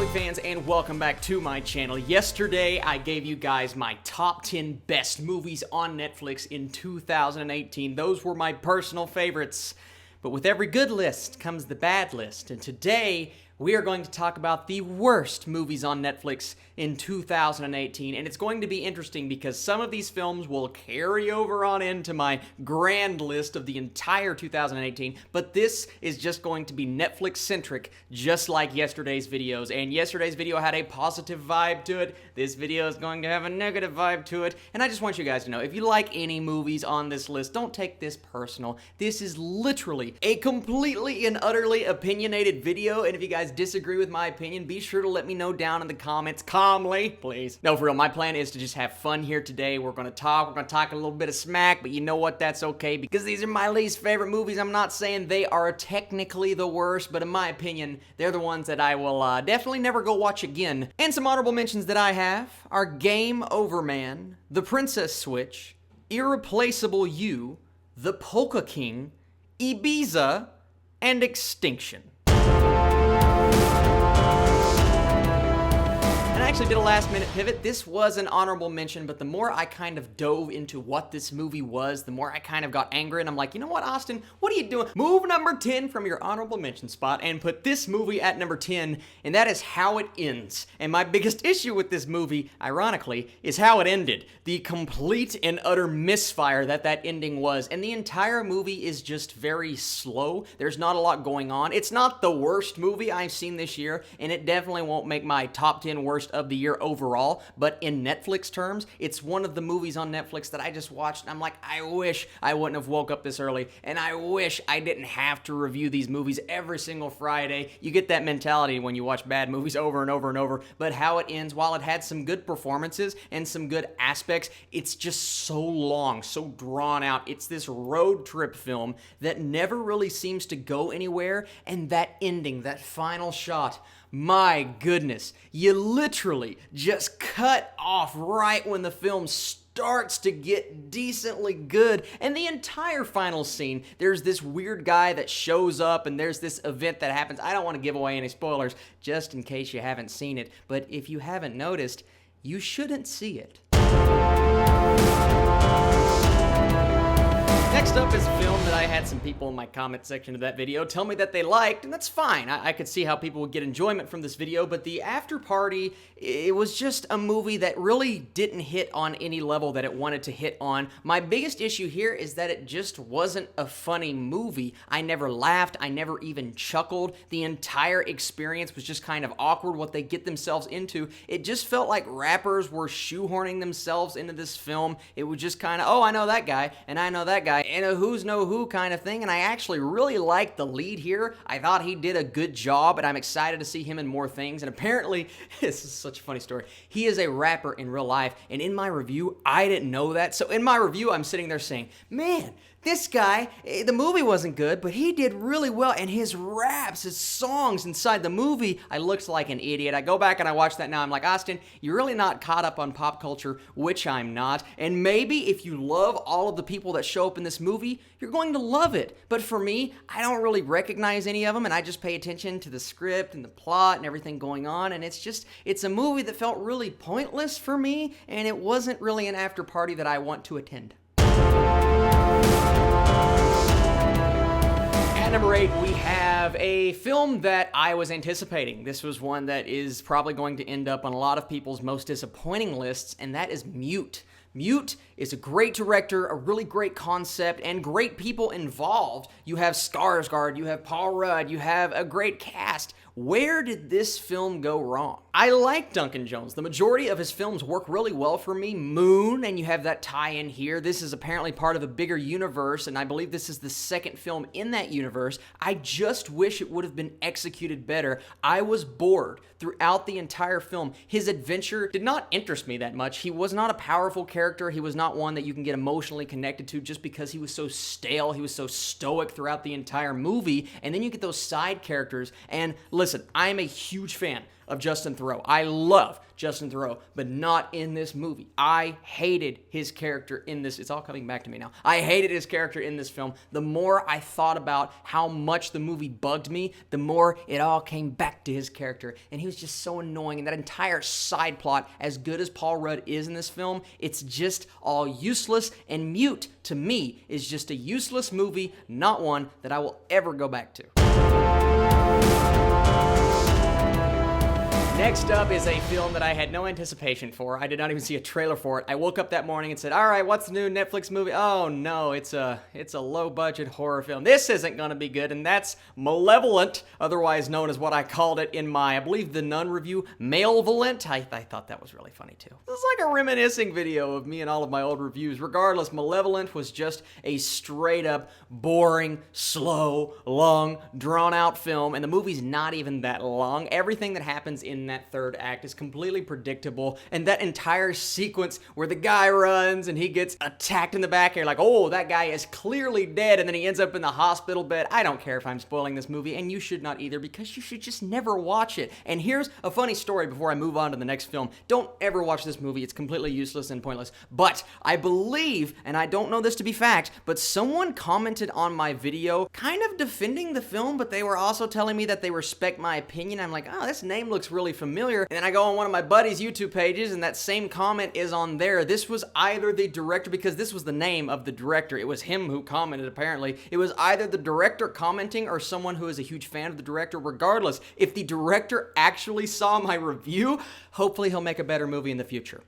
movie fans, and welcome back to my channel. Yesterday, I gave you guys my top 10 best movies on Netflix in 2018. Those were my personal favorites. But with every good list comes the bad list, and today we are going to talk about the worst movies on Netflix in 2018, and it's going to be interesting because some of these films will carry over on into my grand list of the entire 2018, but this is just going to be Netflix-centric, just like yesterday's videos, and yesterday's video had a positive vibe to it. This video is going to have a negative vibe to it, and I just want you guys to know, if you like any movies on this list, don't take this personal. This is literally a completely and utterly opinionated video, and if you guys disagree with my opinion, be sure to let me know down in the comments calmly, please. No, for real, my plan is to just have fun here today. We're gonna talk a little bit of smack, but you know what, that's okay, because these are my least favorite movies. I'm not saying they are technically the worst, but in my opinion, they're the ones that I will definitely never go watch again. And some honorable mentions that I have are Game Over Man, The Princess Switch, Irreplaceable You, The Polka King, Ibiza, and Extinction. I actually did a last minute pivot. This was an honorable mention, but the more I kind of dove into what this movie was, the more I kind of got angry, and I'm like, you know what, Austin, what are you doing? Move number 10 from your honorable mention spot and put this movie at number 10, and that is How It Ends. And my biggest issue with this movie, ironically, is how it ended. The complete and utter misfire that ending was, and the entire movie is just very slow. There's not a lot going on. It's not the worst movie I've seen this year, and it definitely won't make my top 10 worst of the year overall, but in Netflix terms, it's one of the movies on Netflix that I just watched, and I'm like, I wish I wouldn't have woke up this early, and I wish I didn't have to review these movies every single Friday. You get that mentality when you watch bad movies over and over and over, but How It Ends, while it had some good performances and some good aspects, it's just so long, so drawn out. It's this road trip film that never really seems to go anywhere, and that ending, that final shot, my goodness, you literally just cut off right when the film starts to get decently good, and the entire final scene, there's this weird guy that shows up, and there's this event that happens. I don't want to give away any spoilers, just in case you haven't seen it, but if you haven't noticed, you shouldn't see it. Next up is a film that I had some people in my comment section of that video tell me that they liked, and that's fine. I could see how people would get enjoyment from this video, but The After Party, it was just a movie that really didn't hit on any level that it wanted to hit on. My biggest issue here is that it just wasn't a funny movie. I never laughed. I never even chuckled. The entire experience was just kind of awkward, what they get themselves into. It just felt like rappers were shoehorning themselves into this film. It was just kind of, oh, I know that guy, and I know that guy, and a who's know who kind of thing, and I actually really liked the lead here. I thought he did a good job, and I'm excited to see him in more things, and apparently, this is such a funny story, he is a rapper in real life, and in my review, I didn't know that, so in my review, I'm sitting there saying, man, this guy, the movie wasn't good, but he did really well, and his raps, his songs inside the movie, I looked like an idiot. I go back and I watch that now, I'm like, Austin, you're really not caught up on pop culture, which I'm not, and maybe if you love all of the people that show up in this movie, you're going to love it, but for me, I don't really recognize any of them, and I just pay attention to the script and the plot and everything going on, and it's a movie that felt really pointless for me, and it wasn't really an after party that I want to attend. At number 8, we have a film that I was anticipating. This was one that is probably going to end up on a lot of people's most disappointing lists, and that is Mute. Mute is a great director, a really great concept, and great people involved. You have Skarsgård, you have Paul Rudd, you have a great cast. Where did this film go wrong? I like Duncan Jones. The majority of his films work really well for me. Moon, and you have that tie-in here. This is apparently part of a bigger universe, and I believe this is the second film in that universe. I just wish it would have been executed better. I was bored throughout the entire film. His adventure did not interest me that much. He was not a powerful character. He was not one that you can get emotionally connected to just because he was so stale. He was so stoic throughout the entire movie, and then you get those side characters, and listen, I am a huge fan of Justin Theroux. I love Justin Theroux, but not in this movie. I hated his character in this. It's all coming back to me now. I hated his character in this film. The more I thought about how much the movie bugged me, the more it all came back to his character. And he was just so annoying. And that entire side plot, as good as Paul Rudd is in this film, it's just all useless, and Mute, to me, is just a useless movie, not one that I will ever go back to. Next up is a film that I had no anticipation for. I did not even see a trailer for it. I woke up that morning and said, all right, what's the new Netflix movie? Oh no, it's a low-budget horror film. This isn't going to be good, and that's Malevolent, otherwise known as what I called it in my, I believe, The Nun review, Malevolent. I thought that was really funny too. It's like a reminiscing video of me and all of my old reviews. Regardless, Malevolent was just a straight-up, boring, slow, long, drawn-out film, and the movie's not even that long. Everything that happens in that third act is completely predictable, and that entire sequence where the guy runs and he gets attacked in the back, and you're like, oh, that guy is clearly dead, and then he ends up in the hospital bed. I don't care if I'm spoiling this movie, and you should not either, because you should just never watch it. And here's a funny story before I move on to the next film. Don't ever watch this movie. It's completely useless and pointless. But I believe, and I don't know this to be fact, but someone commented on my video kind of defending the film, but they were also telling me that they respect my opinion. I'm like, oh, this name looks really familiar. And then I go on one of my buddy's YouTube pages, and that same comment is on there. This was either the director, because this was the name of the director. It was him who commented, apparently. It was either the director commenting or someone who is a huge fan of the director. Regardless, if the director actually saw my review, hopefully he'll make a better movie in the future.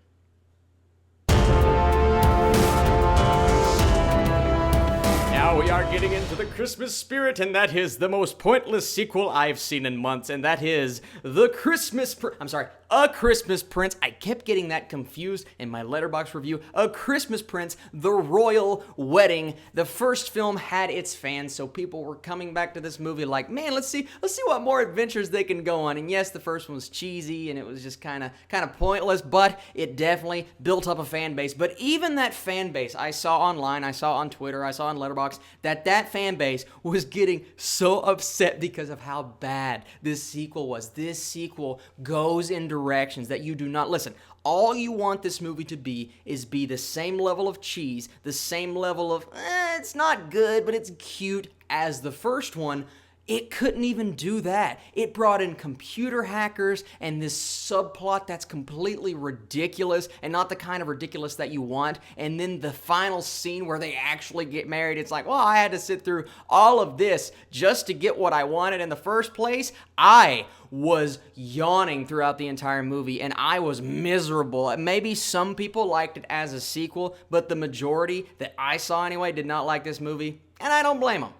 Now we are getting into the Christmas spirit, and that is the most pointless sequel I've seen in months, and that is A Christmas Prince. I kept getting that confused in my Letterboxd review. A Christmas Prince, The Royal Wedding. The first film had its fans, so people were coming back to this movie like, man, let's see what more adventures they can go on. And yes, the first one was cheesy, and it was just kind of pointless, but it definitely built up a fan base. But even that fan base, I saw online, I saw on Twitter, I saw on Letterboxd, that fan base was getting so upset because of how bad this sequel was. This sequel goes in directions that you do not listen. All you want this movie to be is the same level of cheese, the same level of, it's not good, but it's cute as the first one. It couldn't even do that. It brought in computer hackers and this subplot that's completely ridiculous, and not the kind of ridiculous that you want. And then the final scene where they actually get married, it's like, well, I had to sit through all of this just to get what I wanted in the first place. I was yawning throughout the entire movie, and I was miserable. Maybe some people liked it as a sequel, but the majority that I saw anyway did not like this movie, and I don't blame them.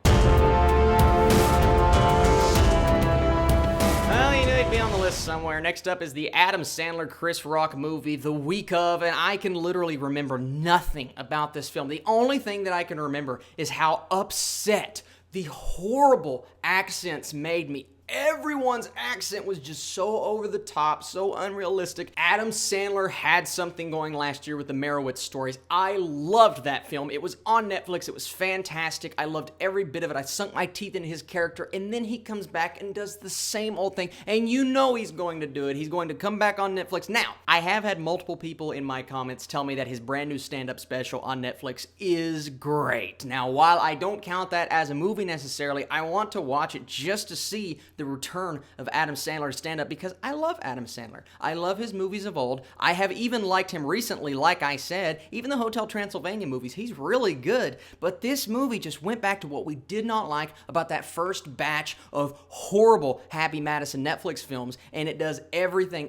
Well, you know, it'd be on the list somewhere. Next up is the Adam Sandler Chris Rock movie, The Week Of, and I can literally remember nothing about this film. The only thing that I can remember is how upset the horrible accents made me. Everyone's accent was just so over the top, so unrealistic. Adam Sandler had something going last year with the Merowitz Stories. I loved that film. It was on Netflix. It was fantastic. I loved every bit of it. I sunk my teeth into his character, and then he comes back and does the same old thing, and you know he's going to do it. He's going to come back on Netflix. Now, I have had multiple people in my comments tell me that his brand new stand-up special on Netflix is great. Now, while I don't count that as a movie necessarily, I want to watch it just to see the return of Adam Sandler's stand-up, because I love Adam Sandler. I love his movies of old. I have even liked him recently, like I said. Even the Hotel Transylvania movies, he's really good. But this movie just went back to what we did not like about that first batch of horrible Happy Madison Netflix films, and it does everything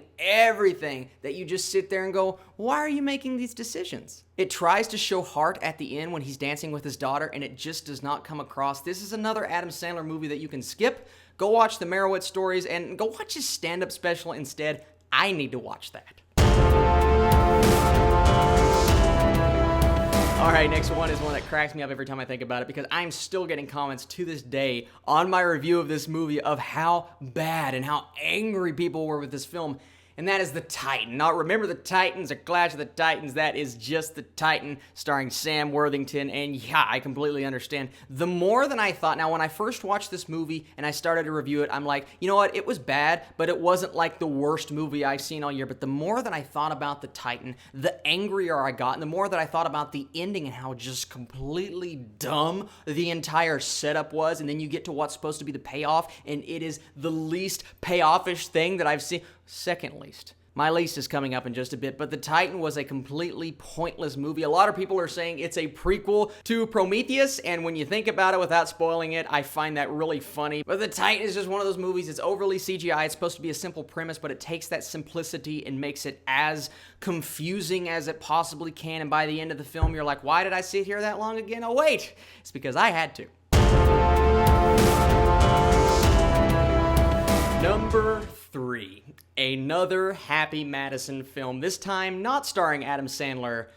that you just sit there and go, why are you making these decisions? It tries to show heart at the end when he's dancing with his daughter, and it just does not come across. This is another Adam Sandler movie that you can skip. Go watch the Merowitz Stories and go watch his stand-up special instead. I need to watch that. All right, next one is one that cracks me up every time I think about it, because I'm still getting comments to this day on my review of this movie of how bad and how angry people were with this film. and that is the Titan. Now, remember the Titans, or Clash of the Titans, that is just the Titan, starring Sam Worthington, and yeah, I completely understand. The more than I thought, now when I first watched this movie and I started to review it, I'm like, you know what, it was bad, but it wasn't like the worst movie I've seen all year. But the more that I thought about the Titan, the angrier I got, and the more that I thought about the ending and how just completely dumb the entire setup was, and then you get to what's supposed to be the payoff, and it is the least payoff-ish thing that I've seen. Second least. My least is coming up in just a bit, but The Titan was a completely pointless movie. A lot of people are saying it's a prequel to Prometheus, and when you think about it without spoiling it, I find that really funny. But The Titan is just one of those movies. It's overly CGI. It's supposed to be a simple premise, but it takes that simplicity and makes it as confusing as it possibly can, and by the end of the film, you're like, why did I sit here that long again? Oh, wait, it's because I had to. Number 3, another Happy Madison film, this time not starring Adam Sandler.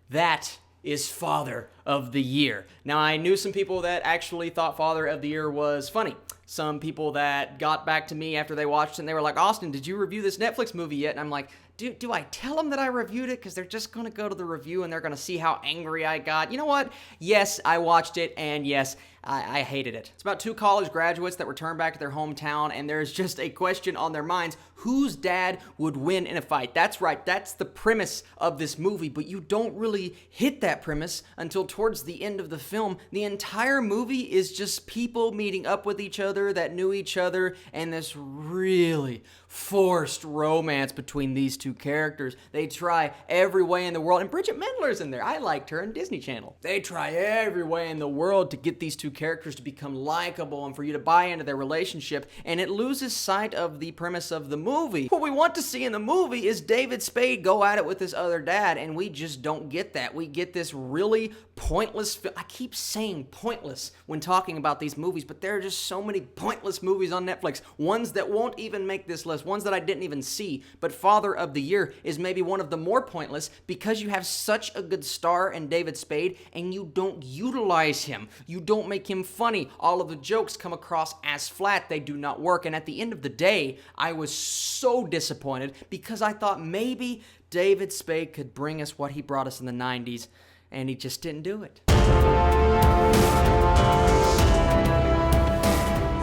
That is Father of the Year. Now, I knew some people that actually thought Father of the Year was funny. Some people that got back to me after they watched it and they were like, Austin, did you review this Netflix movie yet? And I'm like, do I tell them that I reviewed it? Because they're just going to go to the review and they're going to see how angry I got. You know what? Yes, I watched it, and yes, I hated it. It's about 2 college graduates that return back to their hometown, and there's just a question on their minds: whose dad would win in a fight? That's right, that's the premise of this movie, but you don't really hit that premise until towards the end of the film. The entire movie is just people meeting up with each other that knew each other, and this really forced romance between these 2 characters. They try every way in the world, and Bridget Mendler's in there. I liked her on Disney Channel. They try every way in the world to get these 2 characters to become likable and for you to buy into their relationship, and it loses sight of the premise of the movie. What we want to see in the movie is David Spade go at it with his other dad, and we just don't get that. We get this really pointless I keep saying pointless when talking about these movies, but there are just so many pointless movies on Netflix, ones that won't even make this list, ones that I didn't even see. But Father of the Year is maybe one of the more pointless because you have such a good star in David Spade and you don't utilize him. You don't make him funny. All of the jokes come across as flat. They do not work. And at the end of the day, I was so disappointed because I thought maybe David Spade could bring us what he brought us in the 90s, and he just didn't do it.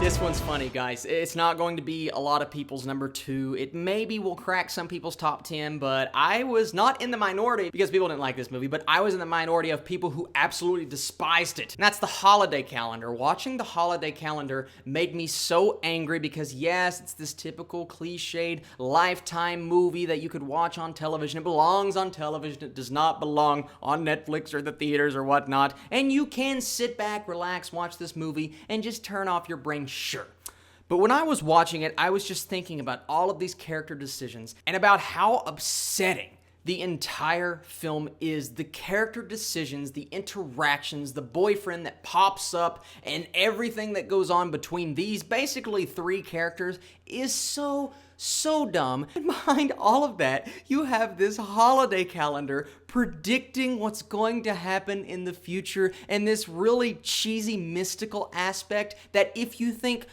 This one's funny, guys. It's not going to be a lot of people's number 2. It maybe will crack some people's top 10, but I was not in the minority because people didn't like this movie, but I was in the minority of people who absolutely despised it. And that's The Holiday Calendar. Watching The Holiday Calendar made me so angry because, yes, it's this typical cliched Lifetime movie that you could watch on television. It belongs on television. It does not belong on Netflix or the theaters or whatnot. And you can sit back, relax, watch this movie, and just turn off your brain. Sure. But when I was watching it, I was just thinking about all of these character decisions and about how upsetting the entire film is. The character decisions, the interactions, the boyfriend that pops up, and everything that goes on between these basically 3 characters is so dumb. And behind all of that, you have this holiday calendar predicting what's going to happen in the future, and this really cheesy mystical aspect that if you think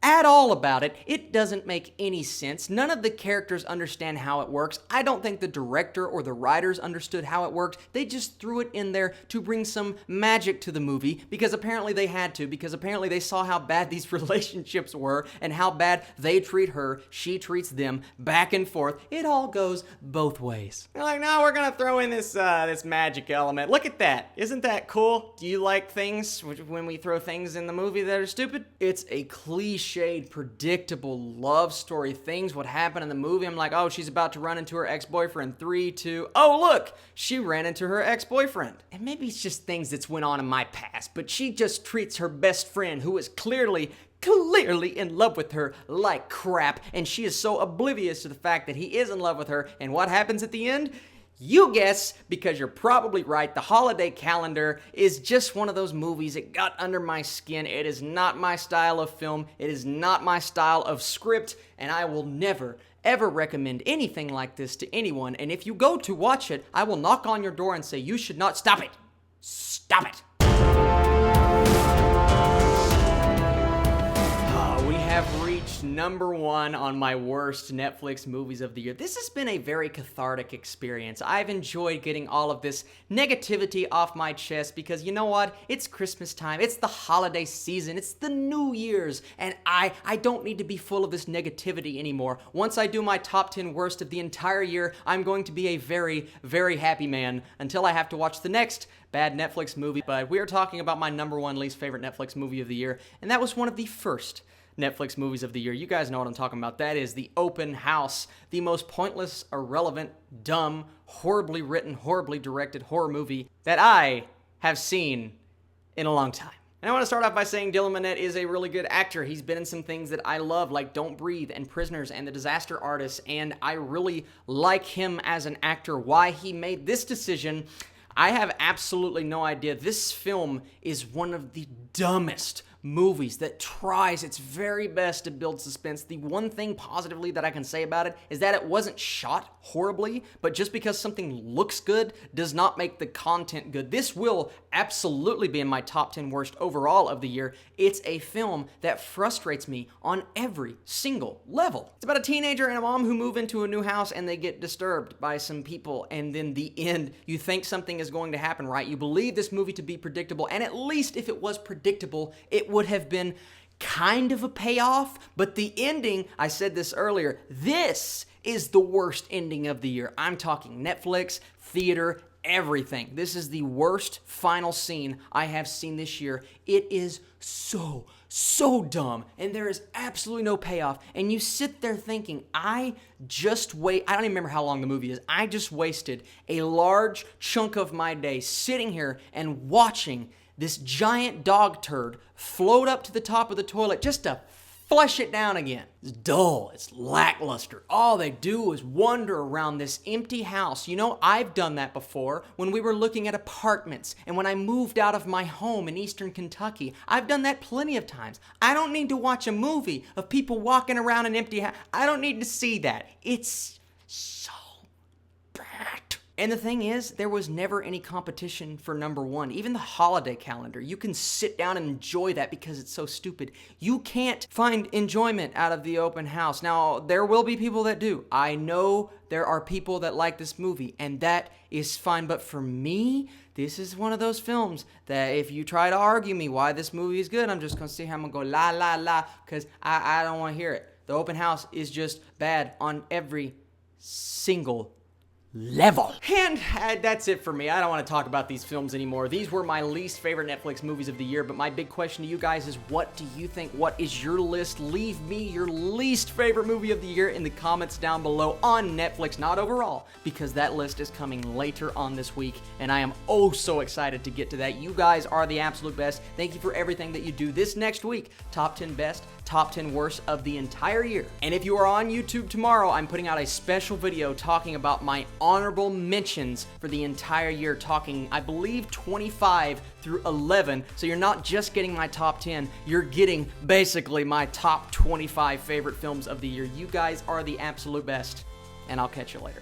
at all about it, it doesn't make any sense. None of the characters understand how it works. I don't think the director or the writers understood how it worked. They just threw it in there to bring some magic to the movie because apparently they had to, because apparently they saw how bad these relationships were and how bad they treat her, she treats them, back and forth. It all goes both ways. They're like, no, we're gonna throw in this magic element. Look at that. Isn't that cool? Do you like things when we throw things in the movie that are stupid? It's a cliche, predictable love story. Things would happen in the movie. I'm like, oh, she's about to run into her ex-boyfriend. 3, 2, oh, look, she ran into her ex-boyfriend. And maybe it's just things that's went on in my past, but she just treats her best friend, who is clearly in love with her, like crap, and she is so oblivious to the fact that he is in love with her. And what happens at the end? You guess, because you're probably right. The Holiday Calendar is just one of those movies. It got under my skin. It is not my style of film. It is not my style of script, and I will never, ever recommend anything like this to anyone. And if you go to watch it, I will knock on your door and say, you should not stop it. Stop it. We have reached reached #1 on my worst Netflix movies of the year. This has been a very cathartic experience. I've enjoyed getting all of this negativity off my chest because you know what? It's Christmas time, it's the holiday season, it's the New Year's, and I don't need to be full of this negativity anymore. Once I do my top 10 worst of the entire year, I'm going to be a very, very happy man until I have to watch the next bad Netflix movie. But we are talking about my #1 least favorite Netflix movie of the year, and that was one of the first Netflix movies of the year. You guys know what I'm talking about. That is The Open House, the most pointless, irrelevant, dumb, horribly written, horribly directed horror movie that I have seen in a long time. And I want to start off by saying Dylan Minnette is a really good actor. He's been in some things that I love, like Don't Breathe and Prisoners and The Disaster Artist, and I really like him as an actor. Why he made this decision, I have absolutely no idea. This film is one of the dumbest movies that tries its very best to build suspense. The one thing positively that I can say about it is that it wasn't shot horribly, but just because something looks good does not make the content good. This will absolutely be in my top 10 worst overall of the year. It's a film that frustrates me on every single level. It's about a teenager and a mom who move into a new house and they get disturbed by some people, and then the end, you think something is going to happen, right? You believe this movie to be predictable, and at least if it was predictable, it would have been kind of a payoff, but the ending, I said this earlier, this is the worst ending of the year. I'm talking Netflix, theater, everything. This is the worst final scene I have seen this year. It is so dumb, and there is absolutely no payoff, and you sit there thinking, I don't even remember how long the movie is. I just wasted a large chunk of my day sitting here and watching this giant dog turd float up to the top of the toilet just to flush it down again. It's dull, it's lackluster. All they do is wander around this empty house. You know, I've done that before when we were looking at apartments and when I moved out of my home in eastern Kentucky. I've done that plenty of times. I don't need to watch a movie of people walking around an empty house. I don't need to see that. It's so bad. And the thing is, there was never any competition for #1. Even the holiday calendar, you can sit down and enjoy that because it's so stupid. You can't find enjoyment out of The Open House. Now, there will be people that do. I know there are people that like this movie, and that is fine. But for me, this is one of those films that if you try to argue me why this movie is good, I'm just going to sit here and I'm going to go la, la, la, because I don't want to hear it. The Open House is just bad on every single level. And that's it for me. I don't want to talk about these films anymore. These were my least favorite Netflix movies of the year, but my big question to you guys is, what do you think? What is your list? Leave me your least favorite movie of the year in the comments down below on Netflix, not overall, because that list is coming later on this week, and I am oh so excited to get to that. You guys are the absolute best. Thank you for everything that you do. This next week, top 10 best, top 10 worst of the entire year. And if you are on YouTube tomorrow, I'm putting out a special video talking about my honorable mentions for the entire year, talking, I believe, 25 through 11. So you're not just getting my top 10, you're getting basically my top 25 favorite films of the year. You guys are the absolute best, and I'll catch you later.